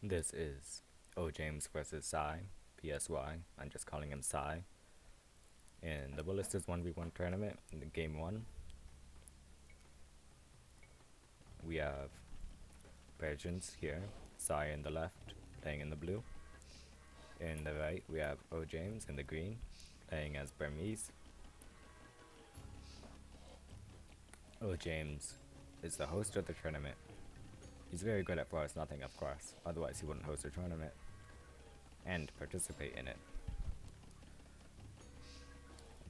This is OJames versus PSY. PSY. I'm just calling him Psy. In the Ballistas 1v1 tournament, in the game 1, we have Persians here, Psy in the left, playing in the blue. In the right, we have OJames in the green, playing as Burmese. OJames is the host of the tournament. He's very good at forest nothing, of course, otherwise he wouldn't host a tournament and participate in it.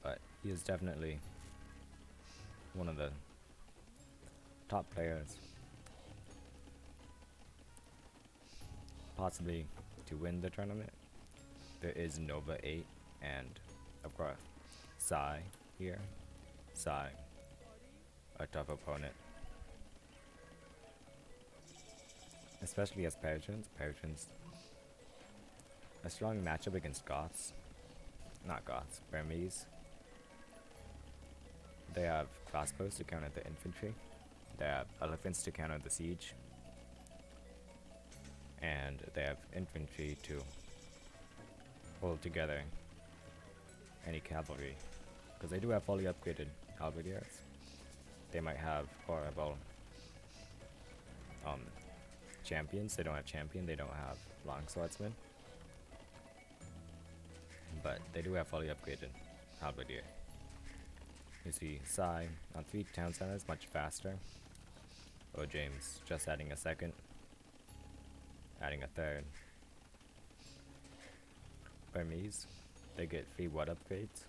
But he is definitely one of the top players, possibly to win the tournament. There is Nova 8 and, of course, Psy here. Psy, a tough opponent. Especially as Persians. Persians, a strong matchup against Goths. Not Goths, Burmese. They have crossbows to counter the infantry. They have elephants to counter the siege. And they have infantry to hold together any cavalry. Because they do have fully upgraded halberdiers. They might have horrible champions. They don't have champion, they don't have longswordsmen. But they do have fully upgraded halberdier. You see Psy on 3 town centers, much faster. OJames just adding a second, adding a third. Burmese, they get free wood upgrades,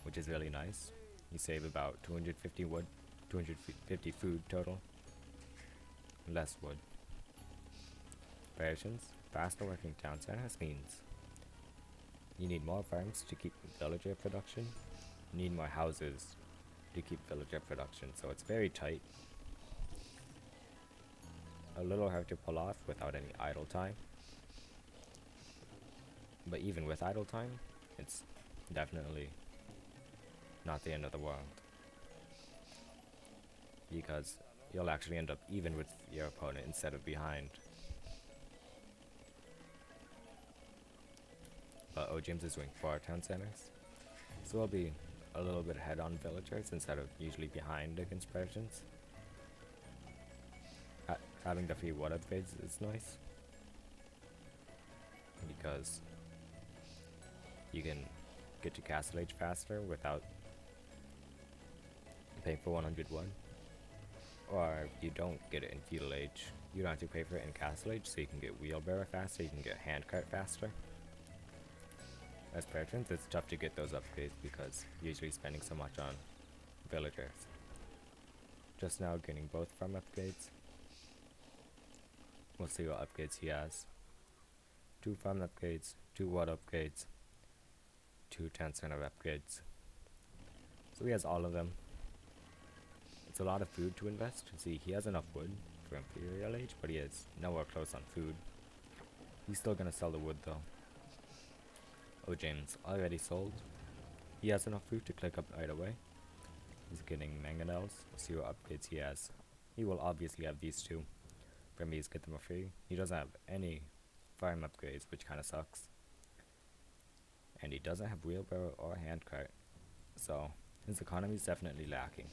which is really nice. You save about 250 wood, 250 food total. Less wood. Persians, faster working town centers means you need more farms to keep villager production. You need more houses to keep villager production, so it's very tight. A little hard to pull off without any idle time. But even with idle time, it's definitely not the end of the world. Because you'll actually end up even with your opponent instead of behind. But OJames is doing 4 town centers, so we'll be a little bit ahead on villagers instead of usually behind against Persians. Having the free wood upgrades is nice, because you can get to Castle Age faster without paying for 101. Or if you don't get it in Feudal Age, you don't have to pay for it in Castle Age, so you can get wheelbarrow faster, you can get handcart faster. As Persians, it's tough to get those upgrades because you're usually spending so much on villagers. Just now getting both farm upgrades. We'll see what upgrades he has. 2 farm upgrades, 2 wood upgrades, 2 town center upgrades. So he has all of them. It's a lot of food to invest. See, he has enough wood for Imperial Age, but he is nowhere close on food. He's still gonna sell the wood though. OJames already sold. He has enough food to click up right away. He's getting mangonels. We'll see what upgrades he has. He will obviously have these 2. Burmese get them for free. He doesn't have any farm upgrades, which kinda sucks. And he doesn't have wheelbarrow or handcart. So his economy is definitely lacking.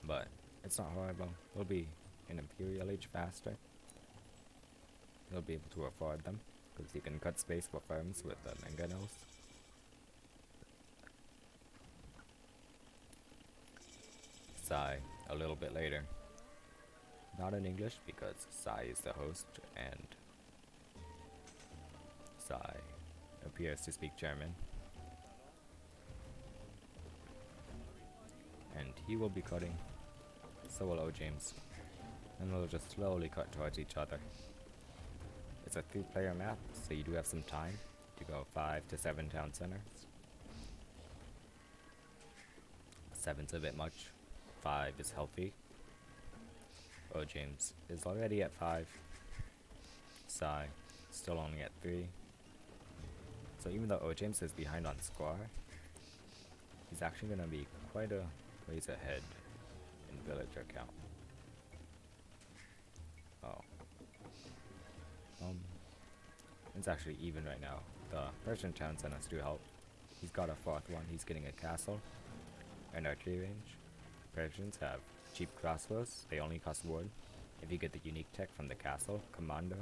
But it's not horrible. He'll be in Imperial Age faster. He'll be able to afford them, because he can cut space for farms with the mangonels. Psy, a little bit later. Not in English, because Psy is the host, and Psy appears to speak German. And he will be cutting, so will OJames. And they'll just slowly cut towards each other. It's a 3-player map, so you do have some time to go 5 to 7 town centers. 7's a bit much. 5 is healthy. OJames is already at 5. Psy still only at 3. So even though OJames is behind on score, he's actually going to be quite a ways ahead in villager count. It's actually even right now. The Persian town centers do help. He's got a fourth one. He's getting a castle and archery range. Persians have cheap crossbows. They only cost wood. If you get the unique tech from the castle, Commander,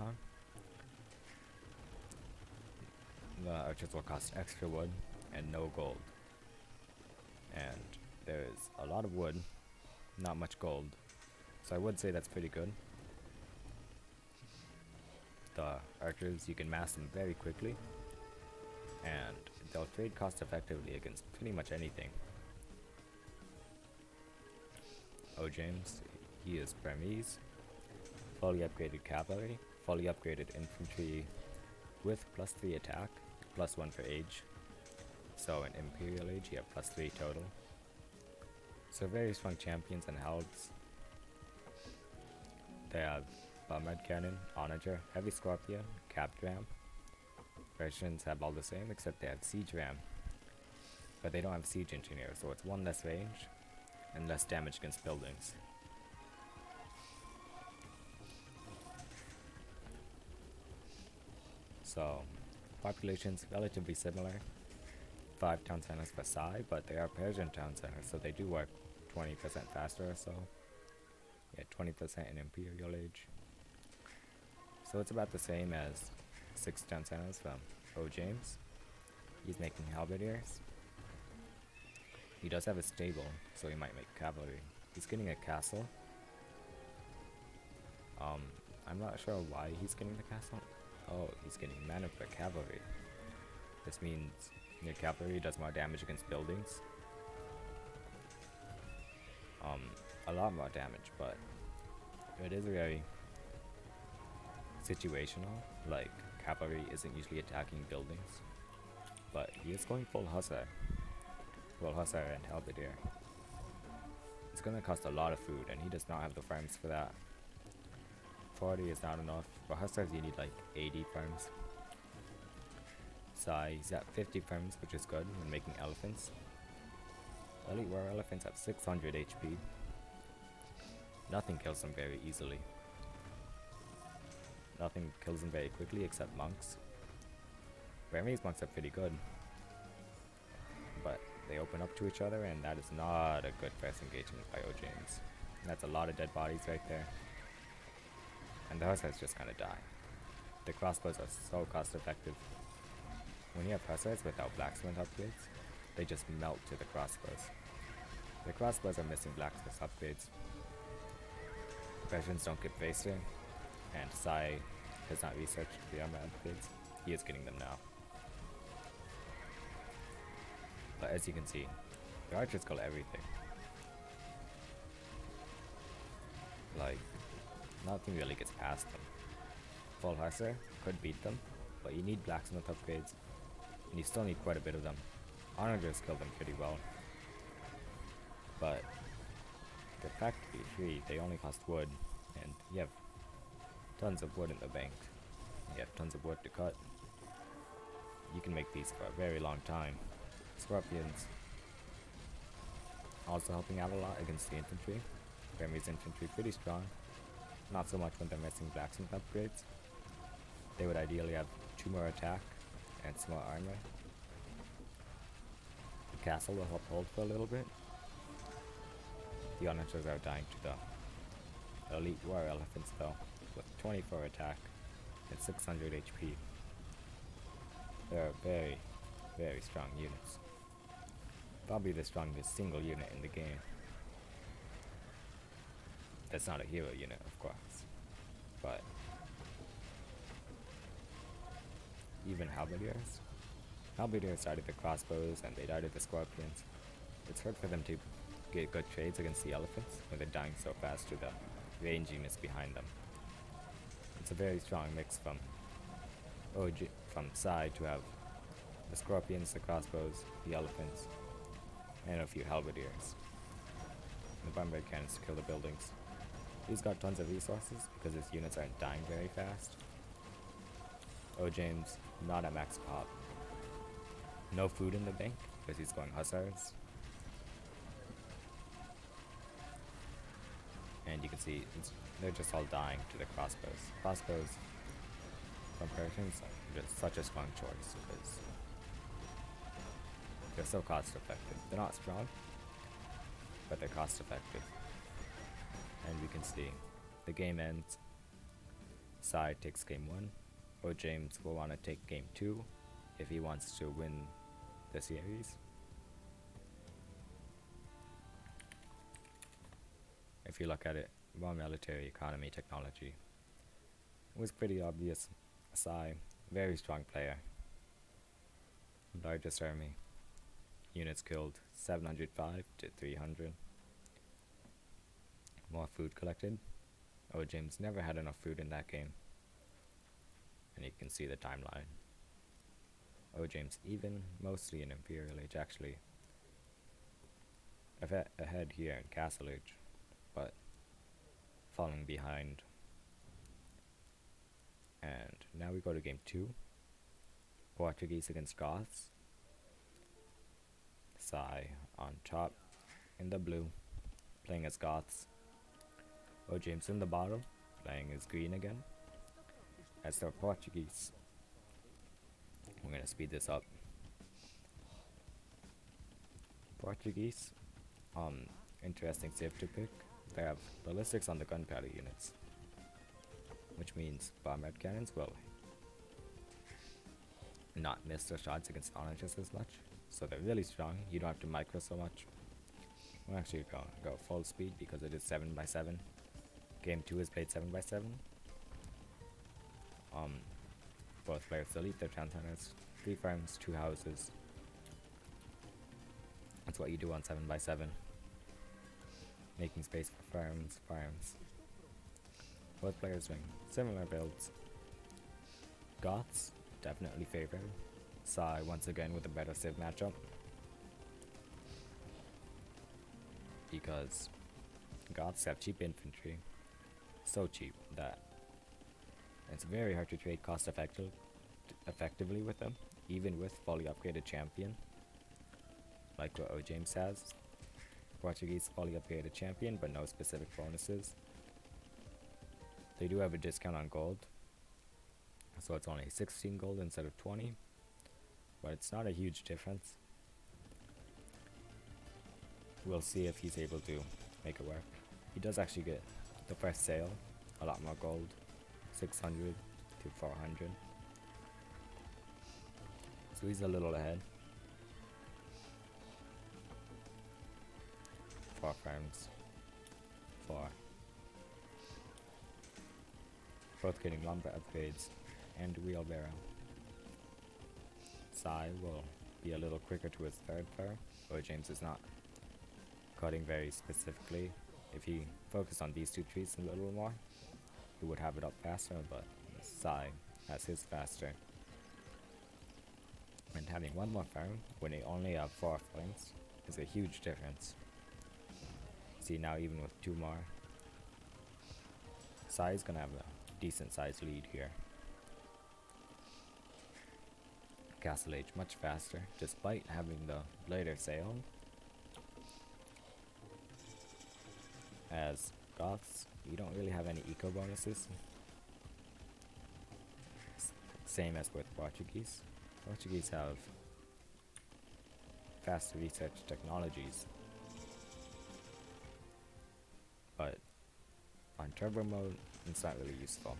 the archers will cost extra wood and no gold. And there's a lot of wood, not much gold. So I would say that's pretty good. The archers, you can mass them very quickly, and they'll trade cost effectively against pretty much anything. OJames, he is Burmese, fully upgraded cavalry, fully upgraded infantry with +3 attack, +1 for age. So in Imperial Age you have +3 total. So very strong champions and helds. They have Bombard Cannon, Onager, Heavy Scorpion, Capped Ram. Persians have all the same except they have Siege Ram. But they don't have Siege Engineer, so it's 1 less range and less damage against buildings. So, population's relatively similar. 5 town centers for PSY, but they are Persian town centers, so they do work 20% faster or so. Yeah, 20% in Imperial Age. So it's about the same as 6 town centers from OJames. He's making halberdiers. He does have a stable, so he might make cavalry. He's getting a castle. I'm not sure why he's getting the castle. Oh, he's getting mana for cavalry. This means your cavalry does more damage against buildings. A lot more damage, but it is very situational. Like, cavalry isn't usually attacking buildings, but he is going full hussar. Well, hussar and halberdier. It's gonna cost a lot of food, and he does not have the farms for that. 40 is not enough. For hussars you need like 80 farms. So he's at 50 farms, which is good when making elephants. Elite war elephants have 600 HP. Nothing kills them very easily. Nothing kills them very quickly except monks. Burmese monks are pretty good, but they open up to each other, and that is not a good first engagement by OJames. That's a lot of dead bodies right there. And the hussars just kind of die. The crossbows are so cost effective. When you have hussars without blacksmith upgrades, they just melt to the crossbows. The crossbows are missing blacksmith upgrades. Persians don't get Vaster, and PSY has not researched the armor upgrades. He is getting them now. But as you can see, the archers kill everything. Like, nothing really gets past them. Full hussar could beat them, but you need blacksmith upgrades, and you still need quite a bit of them. Onagers kill them pretty well, but the fact to be free, they only cost wood, and you have tons of wood in the bank. You have tons of wood to cut. You can make these for a very long time. Scorpions also helping out a lot against the infantry. Burmese infantry pretty strong. Not so much when they're missing blacksmith upgrades. They would ideally have 2 more attack and some more armor. The castle will help hold for a little bit. The onagers are dying to the elite war elephants though, with 24 attack and 600 HP. They're very, very strong units. Probably the strongest single unit in the game. That's not a hero unit, of course, but even halberdiers. Halberdiers died at the crossbows and they died at the scorpions. It's hard for them to get good trades against the elephants when they're dying so fast to the range units behind them. It's a very strong mix from PSY to have the scorpions, the crossbows, the elephants, and a few halberdiers. The bombard cannons to kill the buildings. He's got tons of resources because his units aren't dying very fast. OJames, not at max pop. No food in the bank because he's going hussars. And you can see they're just all dying to the crossbows. Crossbows from Persians are just such a strong choice because they're so cost effective. They're not strong, but they're cost effective. And we can see the game ends. PSY takes game 1. OJames will want to take game 2 if he wants to win the series. If you look at it, raw military, economy, technology, it was pretty obvious. PSY, very strong player. Largest army. Units killed 705 to 300. More food collected. OJames never had enough food in that game. And you can see the timeline. OJames even, mostly in Imperial Age actually. Ahead here in Castle Age, but falling behind. And now we go to game 2. Portuguese against Goths. PSY on top in the blue, playing as Goths. OJames in the bottom, playing as green again. As their Portuguese. We're gonna speed this up. Portuguese, interesting civ to pick. They have ballistics on the gunpowder units, which means bombard cannons will not miss their shots against onagers as much. So they're really strong. You don't have to micro so much. We're actually gonna go full speed because it is 7x7. Game 2 is played 7x7. Both players delete their town centers. 3 farms, 2 houses. That's what you do on 7x7. Making space for farms. Both players doing similar builds. Goths, definitely favored. PSY once again with a better civ matchup. Because Goths have cheap infantry. So cheap that it's very hard to trade cost effectively with them, even with fully upgraded champion. Like what OJames has. Portuguese fully upgraded champion, but no specific bonuses. They do have a discount on gold, so it's only 16 gold instead of 20, but it's not a huge difference. We'll see if he's able to make it work. He does actually get the first sale, a lot more gold, 600 to 400. So he's a little ahead. 4 farms. 4. Both getting lumber upgrades and wheelbarrow. PSY will be a little quicker to his 3rd farm. OJames is not cutting very specifically. If he focused on these 2 trees a little more, he would have it up faster, but PSY has his faster. And having 1 more farm when they only have 4 farms is a huge difference. See, now even with 2 more, PSY is gonna have a decent sized lead here. Castle Age much faster, despite having the later sale. As Goths, you don't really have any eco bonuses. Same as with Portuguese. Portuguese have faster research technologies, but on turbo mode, it's not really useful.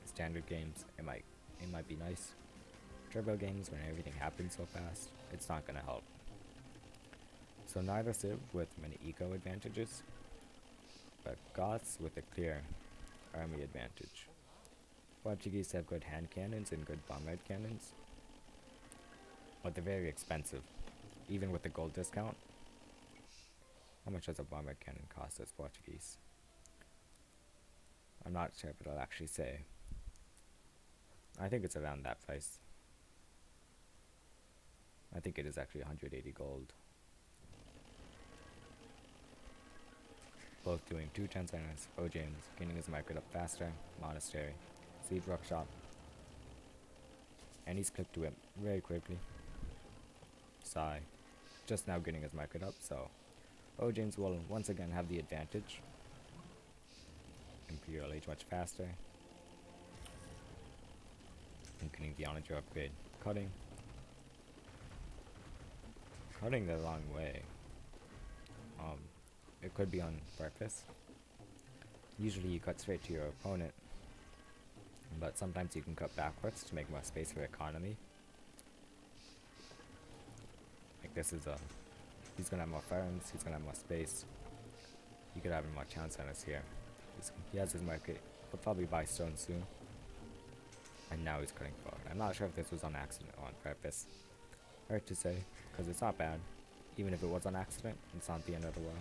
Standard games, it might be nice. Turbo games, when everything happens so fast, it's not gonna help. So neither civ with many eco advantages, but Goths with a clear army advantage. Portuguese have good hand cannons and good bombard cannons, but they're very expensive, even with the gold discount. How much does a bombard cannon cost as Portuguese? I'm not sure, but I'll actually say. I think it's around that price. I think it is actually 180 gold. Both doing 2 transcenders. OJames getting his market up faster. Monastery. Siege Workshop. And he's clicked to it very quickly. PSY just now getting his market up, so OJames will once again have the advantage. Imperial Age much faster. I'm getting the onager upgrade. Cutting. Cutting the wrong way. It could be on purpose. Usually you cut straight to your opponent, but sometimes you can cut backwards to make more space for economy. Like this is he's gonna have more farms, he's gonna have more space. You could have more town centers here. He has his market. He'll probably buy stone soon. And now he's cutting forward. I'm not sure if this was on accident or on purpose. Hard to say, because it's not bad. Even if it was on accident, it's not the end of the world.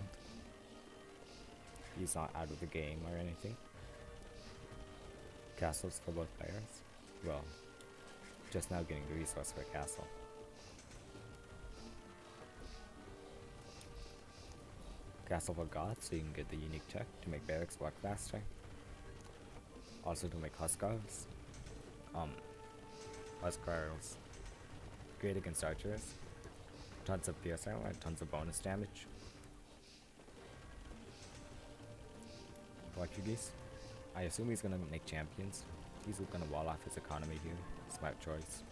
He's not out of the game or anything. Castles for both players. Well, just now getting the resource for a castle. Castle for Goths, so you can get the unique tech to make barracks work faster. Also to make Huskars. Huskars great against archers. Tons of PSY and tons of bonus damage. Portuguese. I assume he's gonna make champions. He's gonna wall off his economy here. Smart choice.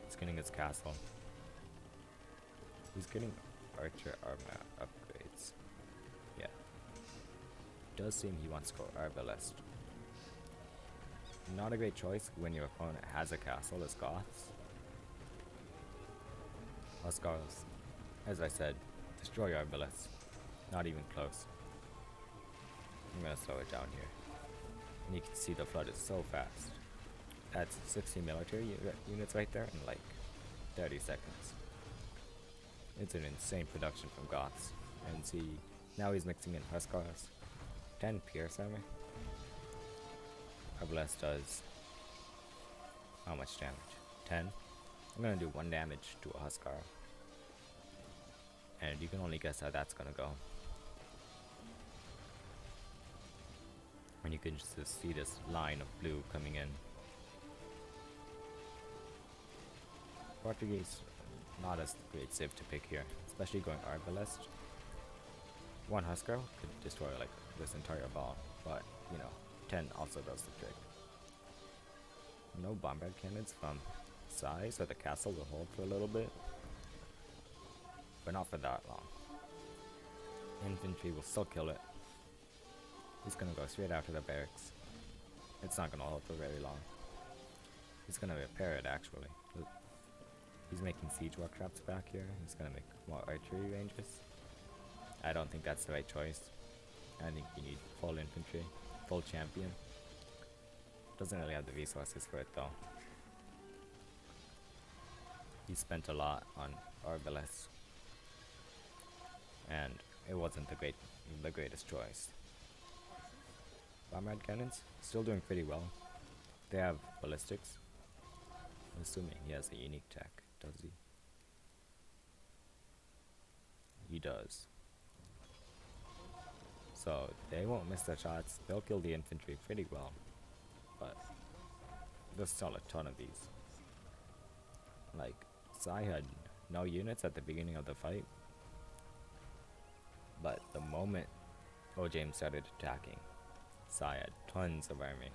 He's getting his castle. He's getting archer armor upgrades. Yeah. Does seem he wants to go arbalest. Not a great choice when your opponent has a castle as Goths. Huskars, as I said, destroy arbalists. Not even close. I'm gonna slow it down here. And you can see the flood is so fast. That's 60 military units right there in like 30 seconds. It's an insane production from Goths. And see, now he's mixing in Huskars. 10 Pierce armor. Ballistas does how much damage? 10. I'm gonna do 1 damage to a Huskar. And you can only guess how that's gonna go. And you can just see this line of blue coming in. Portuguese, not as great civ to pick here, especially going arbalest. 1 Huskar could destroy like this entire ball, but you know, 10 also does the trick. No bombard cannons from PSY, so the castle will hold for a little bit, but not for that long. Infantry will still kill it. He's gonna go straight after the barracks. It's not gonna hold for very long. He's gonna repair it actually. He's making siege workshops back here. He's gonna make more archery ranges. I don't think that's the right choice. I think you need full infantry, full champion. Doesn't really have the resources for it though. He spent a lot on arbalists, and it wasn't the greatest choice. Bombard cannons still doing pretty well. They have ballistics. I'm assuming he has a unique tech. Does he? He does. So they won't miss their shots. They'll kill the infantry pretty well. But there's still a ton of these. Like, PSY had no units at the beginning of the fight. But the moment OJames started attacking, PSY had tons of army.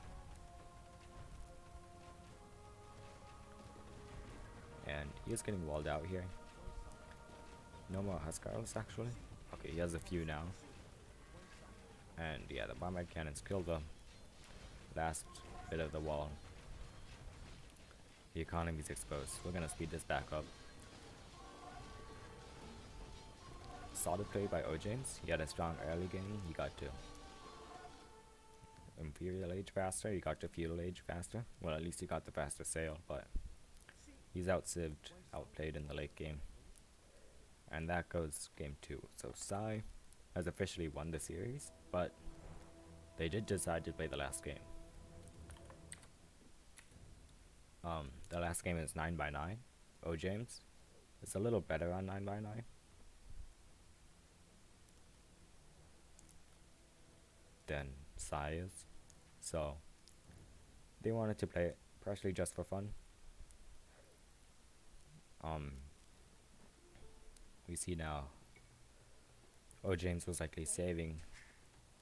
And he is getting walled out here. No more Huskars actually. Okay, he has a few now. And yeah, the bombard cannons killed the last bit of the wall. The economy's exposed. We're gonna speed this back up. Solid play by OJames. He had a strong early game. He got to Imperial Age faster. He got to Feudal Age faster. Well, at least he got the faster sail, but he's out-civved, outplayed in the late game. And that goes game 2. So PSY has officially won the series, but they did decide to play the last game. The last game is 9x9. OJames is a little better on 9x9. Than PSY is. So they wanted to play it partially just for fun. We see now OJames was likely saving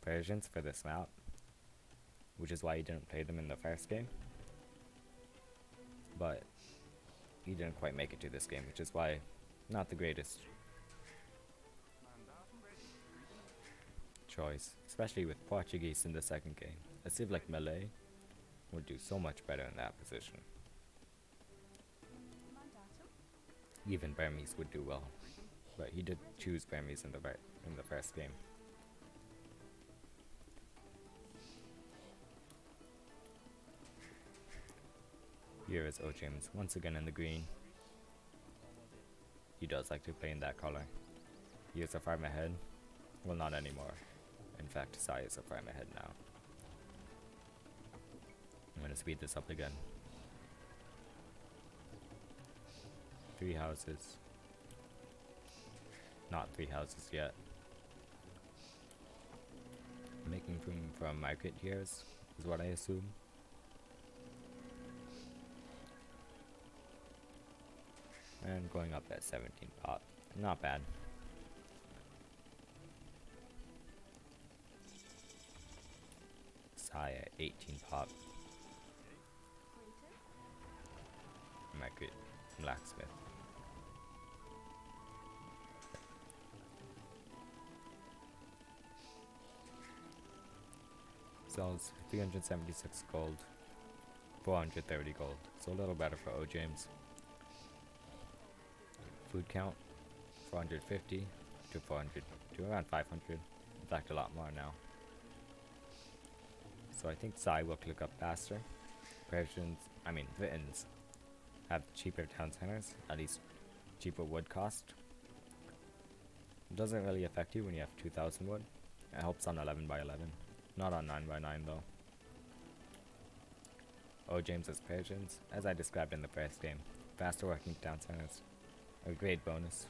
Persians for this map. which is why he didn't play them in the first game. But he didn't quite make it to this game, which is why not the greatest choice, especially with Portuguese in the second game. A civ like Malay would do so much better in that position. Even Burmese would do well, but he did choose Burmese in the first game. Here is OJames once again in the green. He does like to play in that color. He is a farm ahead. Well, not anymore. In fact, Sai is a farm ahead now. I'm going to speed this up again. 3 houses. Not 3 houses yet. Making room for market years is what I assume. And going up at 17 pop. Not bad. Sai at 18 pop. Market blacksmith. Sells 376 gold, 430 gold, so a little better for OJames. Food count 450 to 400 to around 500, in fact a lot more now. So I think Sai will click up faster. Britons have cheaper town centers, at least cheaper wood cost. It doesn't really affect you when you have 2000 wood. It helps on 11 by 11, not on 9 by 9 though. OJames' Persians, as I described in the first game, faster working town centers, a great bonus.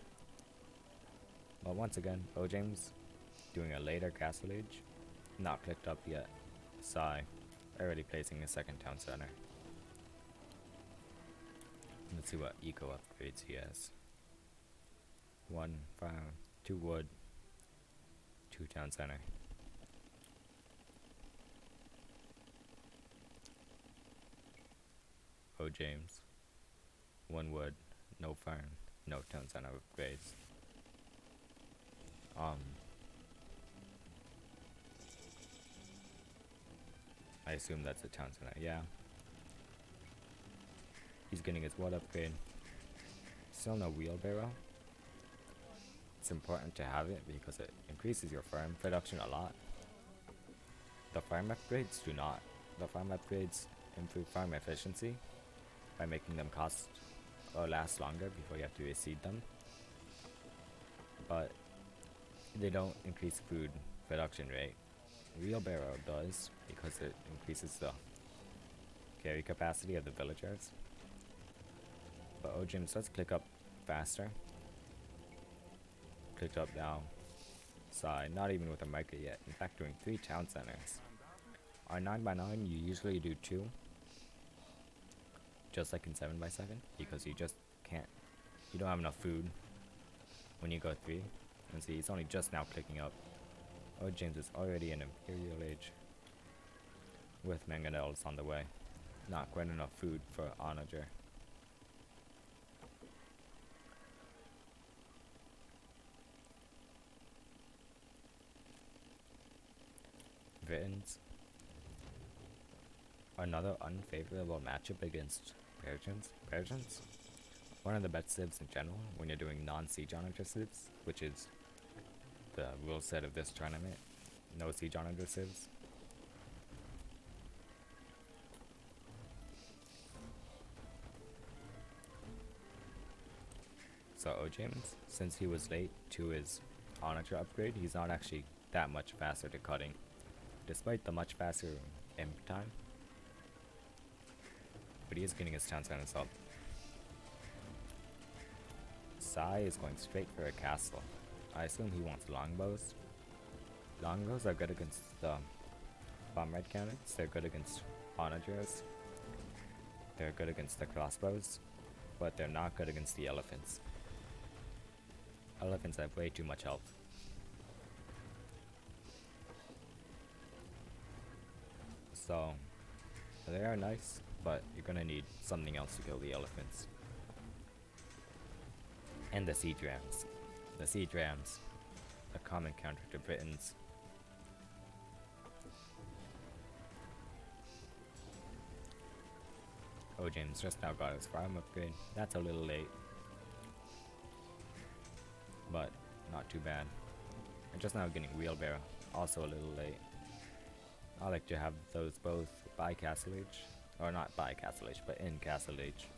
But once again, OJames doing a later castle age, not clicked up yet. Sai already placing a second town center. Let's see what eco upgrades he has. 1 farm, 2 wood, 2 town center. OJames, 1 wood, no farm, no town center upgrades. I assume that's a town center, yeah. He's getting his wood upgrade. Still no wheelbarrow. It's important to have it because it increases your farm production a lot. The farm upgrades do not. The farm upgrades improve farm efficiency by making them cost or last longer before you have to reseed them. But they don't increase food production rate. Wheelbarrow does because it increases the carry capacity of the villagers. But OJames does click up faster. Clicked up now. Sai, not even with a market yet. In fact, doing 3 town centers. On 9 by 9 you usually do 2. Just like in 7 by 7 because you just can't. You don't have enough food when you go 3. And see, he's only just now clicking up. OJames is already in Imperial Age with mangonels on the way. Not quite enough food for onager. Britons. Another unfavorable matchup against Persians. One of the best civs in general when you're doing non-siege onager civs, which is the rule set of this tournament. No siege onager civs. So OJames, since he was late to his onager upgrade, he's not actually that much faster to cutting, despite the much faster imp time. But he is getting his town centers up. Sai is going straight for a castle. I assume he wants longbows. Longbows are good against the bomb red cannons. They're good against onagers. They're good against the crossbows, but they're not good against the elephants. Elephants have way too much health. So they are nice, but you're gonna need something else to kill the elephants. And the siege rams. The siege rams, a common counter to Britons. OJames just now got his farm upgrade. That's a little late, but not too bad. And just now getting wheelbarrow, also a little late. I like to have those both by Castle Age, or not by Castle Age, but in Castle Age.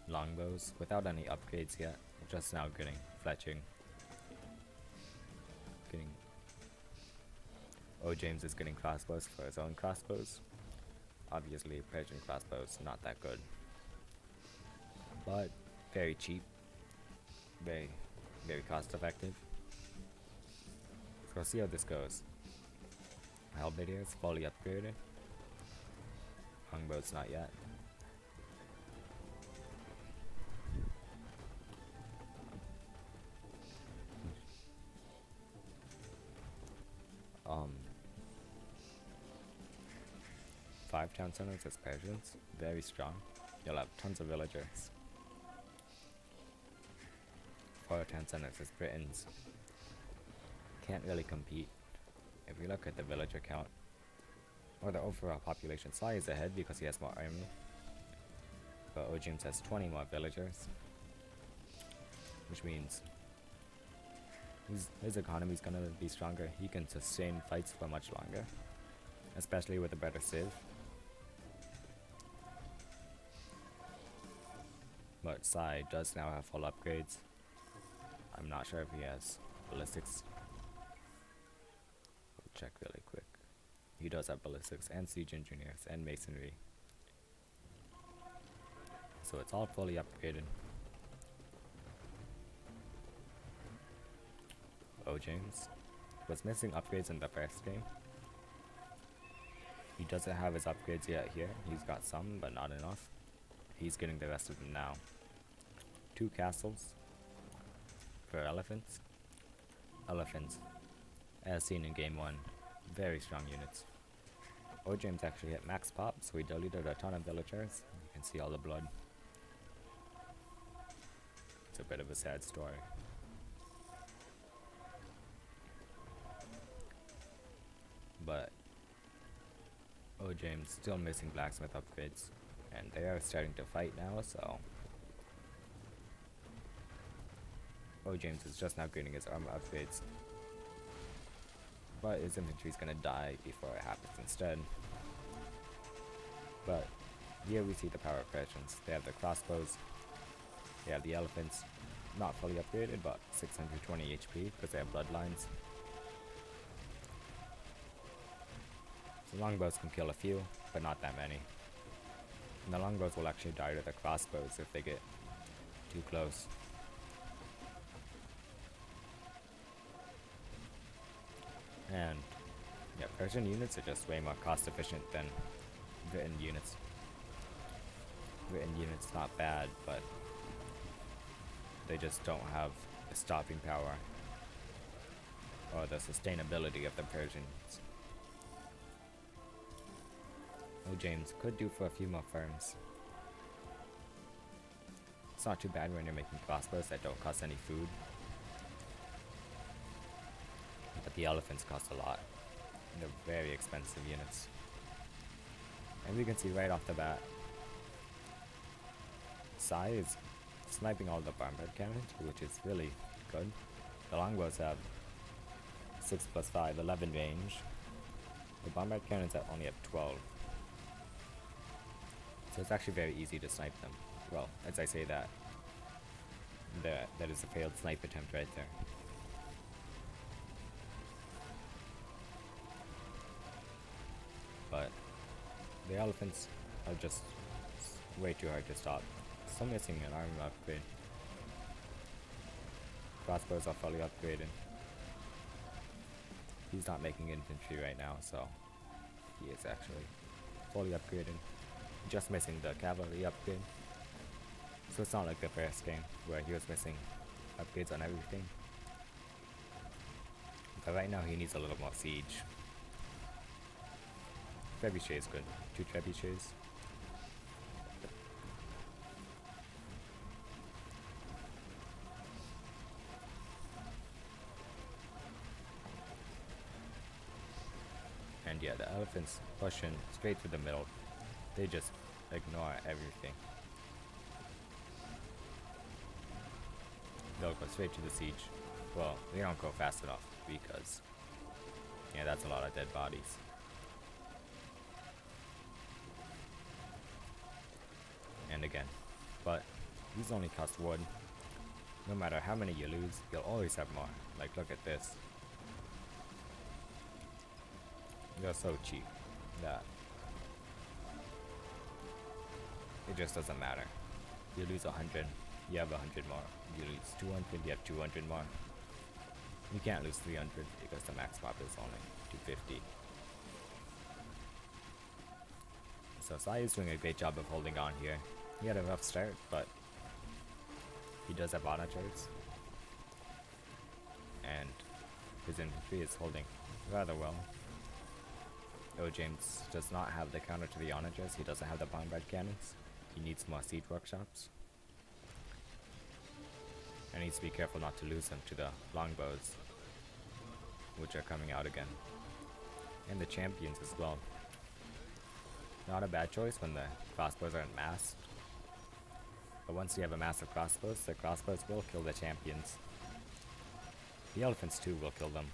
Longbows without any upgrades yet, just now getting fletching. OJames is getting crossbows for his own crossbows. Obviously, Persian crossbows not that good, but very cheap, very cost effective. So we'll see how this goes. Halberdiers fully upgraded. Longbows not yet. Five town centers as Persians, very strong. You'll have tons of villagers. 4 town centers as Britons. Can't really compete. If we look at the villager count, or the overall population, SY is ahead because he has more army. But OJames has 20 more villagers, which means his economy is gonna be stronger. He can sustain fights for much longer, especially with a better civ. But SY does now have full upgrades. I'm not sure if he has ballistics. We'll check really quick. He does have ballistics and siege engineers and masonry. So it's all fully upgraded. OJames was missing upgrades in the first game. He doesn't have his upgrades yet here. He's got some, but not enough. He's getting the rest of them now. 2 castles for elephants. Elephants, as seen in game 1, very strong units. OJames actually hit max pop, so he deleted a ton of villagers. You can see all the blood. It's a bit of a sad story. But OJames still missing blacksmith upgrades, and they are starting to fight now, so OJames is just now getting his armor upgrades, but his infantry is gonna die before it happens instead. But here we see the power of Persians. They have the crossbows, they have the elephants, not fully upgraded, but 620 HP because they have bloodlines. The longbows can kill a few, but not that many. And the longbows will actually die to the crossbows if they get too close. And yeah, Persian units are just way more cost efficient than Britain units. Britain units not bad, but they just don't have the stopping power or the sustainability of the Persians. OJames could do for a few more firms. It's not too bad when you're making crossbows that don't cost any food. But the elephants cost a lot. And they're very expensive units. And we can see right off the bat, SY is sniping all the bombard cannons, which is really good. The longbows have 6 plus 5, 11 range. The bombard cannons only have 12. So it's actually very easy to snipe them. Well, as I say that, that is a failed snipe attempt right there. But the elephants are just way too hard to stop. Still missing an armor upgrade. Crossbows are fully upgraded. He's not making infantry right now, so he is actually fully upgraded. Just missing the cavalry upgrade. So it's not like the first game where he was missing upgrades on everything. But right now he needs a little more siege. Trebuchet is good. 2 trebuchets. And yeah, the elephants pushing straight to the middle. They just ignore everything. They'll go straight to the siege. Well, they don't go fast enough because, yeah, that's a lot of dead bodies. And again, but these only cost wood. No matter how many you lose, you'll always have more. Like, look at this. They're so cheap that it just doesn't matter. You lose 100, you have 100 more. You lose 200, you have 200 more. You can't lose 300 because the max pop is only 250. So Sai is doing a great job of holding on here. He had a rough start, but he does have onagers. And his infantry is holding rather well. OJames does not have the counter to the onagers. He doesn't have the bombard cannons. He needs more siege workshops. And needs to be careful not to lose them to the longbows, which are coming out again. And the champions as well. Not a bad choice when the crossbows aren't masked. But once you have a massive crossbows, the crossbows will kill the champions. The elephants too will kill them.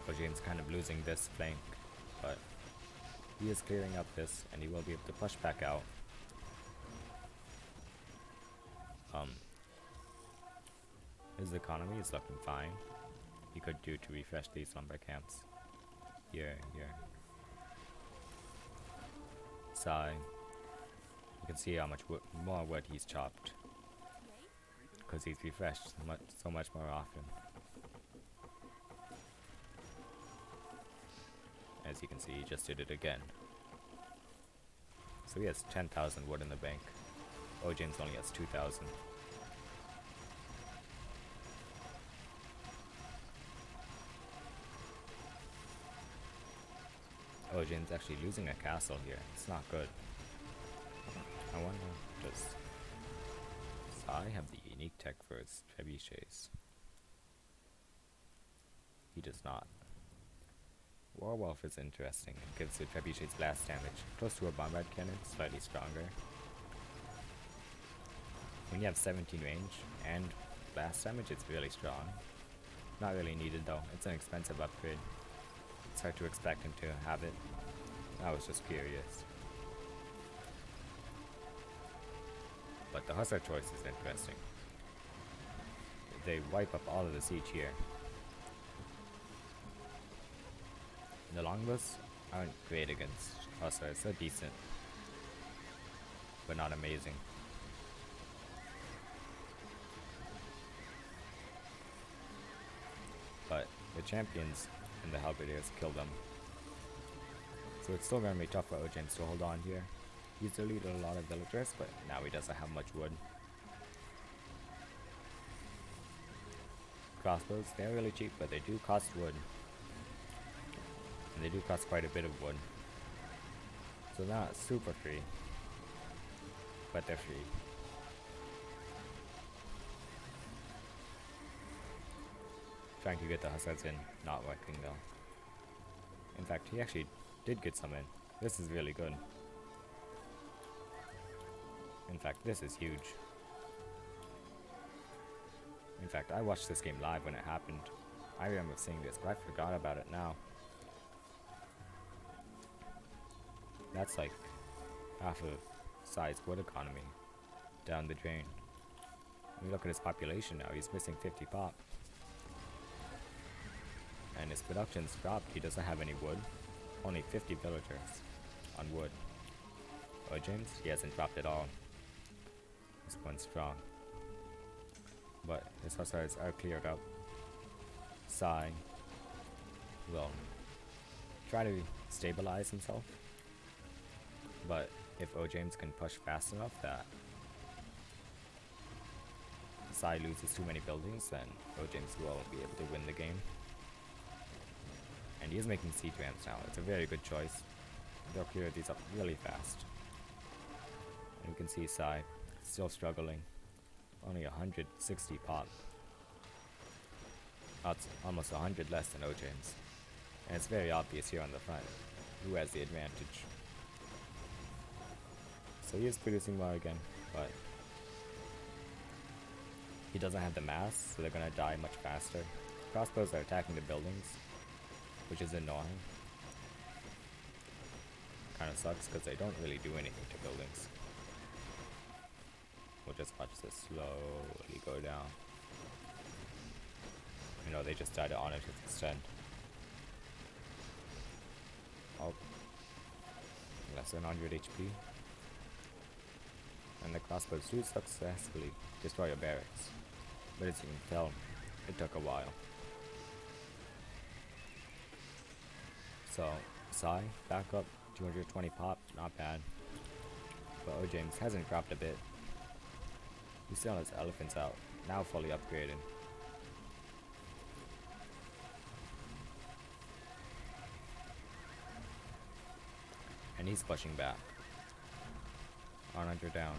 OJames kind of losing this flank, but he is clearing up this and he will be able to push back out. His economy is looking fine. He could do to refresh these lumber camps. Here. Sai. You can see how much more wood he's chopped. Because he's refreshed so much more often. As you can see, he just did it again. So he has 10,000 wood in the bank. OJames only has 2,000. OJames actually losing a castle here. It's not good. I wonder, does Sai have the unique tech for his trebuchets? He does not. Warwolf is interesting. It gives the trebuchets blast damage. Close to a bombard cannon, slightly stronger. When you have 17 range and blast damage, it's really strong. Not really needed though. It's an expensive upgrade. It's hard to expect him to have it. I was just curious. But the hussar choice is interesting. They wipe up all of the siege here. The longbows aren't great against hussars. They're decent, but not amazing. But the champions and the halberdiers kill them. So it's still going to be tough for OJames to hold on here. He's deleted a lot of villagers, but now he doesn't have much wood. Crossbows, they're really cheap, but they do cost wood. And they do cost quite a bit of wood. So they're not super free, but they're free. Trying to get the hussars in, not working though. In fact, he actually did get some in. This is really good. In fact, this is huge. In fact, I watched this game live when it happened. I remember seeing this, but I forgot about it now. That's like half of Sai's wood economy down the drain. When you look at his population now, he's missing 50 pop. And his production's dropped. He doesn't have any wood. Only 50 villagers on wood. OJames, he hasn't dropped at all. He's going strong. But his hussars are cleared up. Sai will try to stabilize himself. But if OJames can push fast enough that Sai loses too many buildings, then OJames will be able to win the game. And he is making siege ramps now. It's a very good choice. They'll clear these up really fast. And you can see Psy still struggling. Only 160 pop. That's almost 100 less than OJames. And it's very obvious here on the front who has the advantage. So he is producing more again, but he doesn't have the mass, so they're gonna die much faster. Crossbows are attacking the buildings, which is annoying. Kinda sucks because they don't really do anything to buildings. We'll just watch this slowly go down. You know, they just died to honor to extend. Oh. Less than 100 HP. And the crossbows do successfully destroy your barracks. But as you can tell, it took a while. So, Psy, back up, 220 pop, not bad. But OJames hasn't dropped a bit. He's still has elephants out, now fully upgraded. And he's pushing back. Onager down.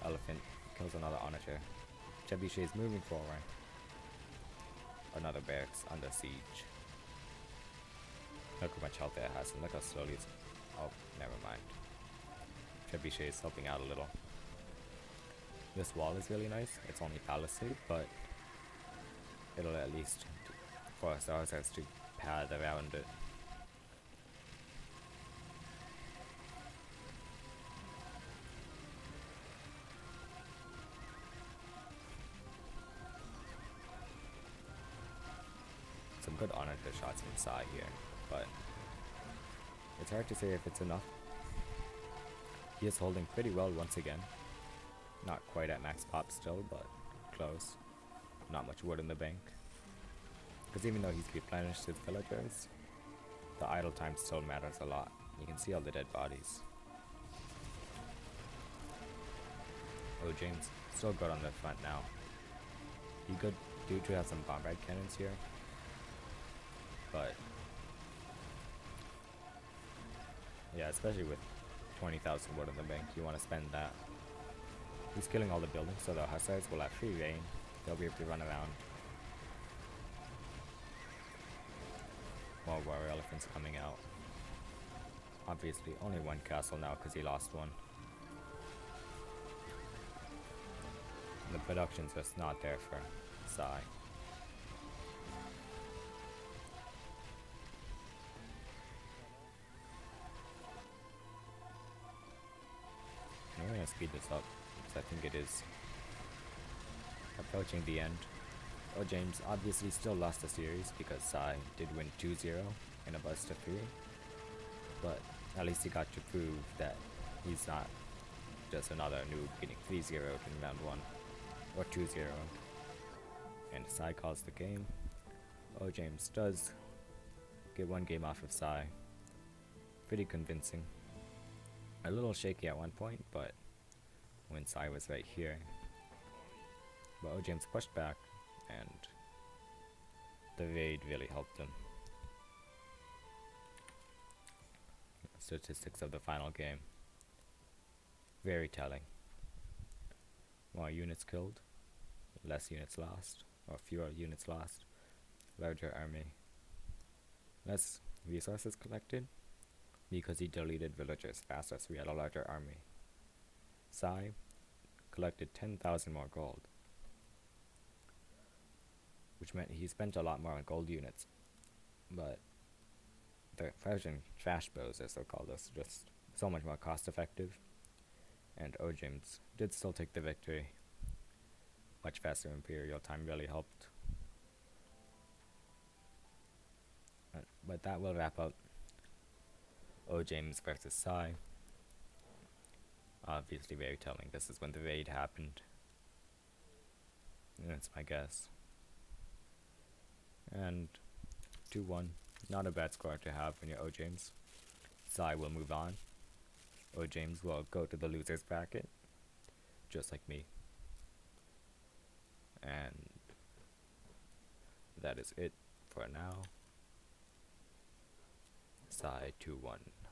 Elephant kills another onager. Trebuchet's moving forward. Another barracks under siege. Look how much health it has, and look how slowly it's... Oh, never mind. Trebuchet is helping out a little. This wall is really nice. It's only palisade, but it'll at least force ours to pad around it. Some good honor to shots from Psy here, but it's hard to say if it's enough. He is holding pretty well once again. Not quite at max pop still, but close. Not much wood in the bank. Because even though he's replenished his villagers, the idle time still matters a lot. You can see all the dead bodies. OJames still good on the front now. He could do to have some bombard cannons here, but yeah, especially with 20,000 wood in the bank, you want to spend that. He's killing all the buildings, so the hussars will have free reign. They'll be able to run around. More warrior elephants coming out. Obviously, only one castle now because he lost one. And the production's just not there for Psy. I'm gonna speed this up because I think it is approaching the end. OJames obviously still lost the series because Psy did win 2-0 in a bust of 3, but at least he got to prove that he's not just another noob getting 3-0 in round 1 or 2-0. And Psy calls the game. OJames does get one game off of Psy. Pretty convincing. A little shaky at one point, but when Psy was right here. But OJames pushed back, and the raid really helped him. Statistics of the final game. Very telling. More units killed, less units lost, or fewer units lost. Larger army. Less resources collected, because he deleted villagers faster, so we had a larger army. Psy collected 10,000 more gold, which meant he spent a lot more on gold units. But the Persian trash bows, as they're called, is just so much more cost effective. And OJames did still take the victory. Much faster imperial time really helped. But that will wrap up OJames versus Psy. Obviously very telling. This is when the raid happened. And that's my guess. And 2-1. Not a bad score to have when you're OJames. Psy will move on. OJames will go to the losers bracket, just like me. And that is it for now. PSY 2-1.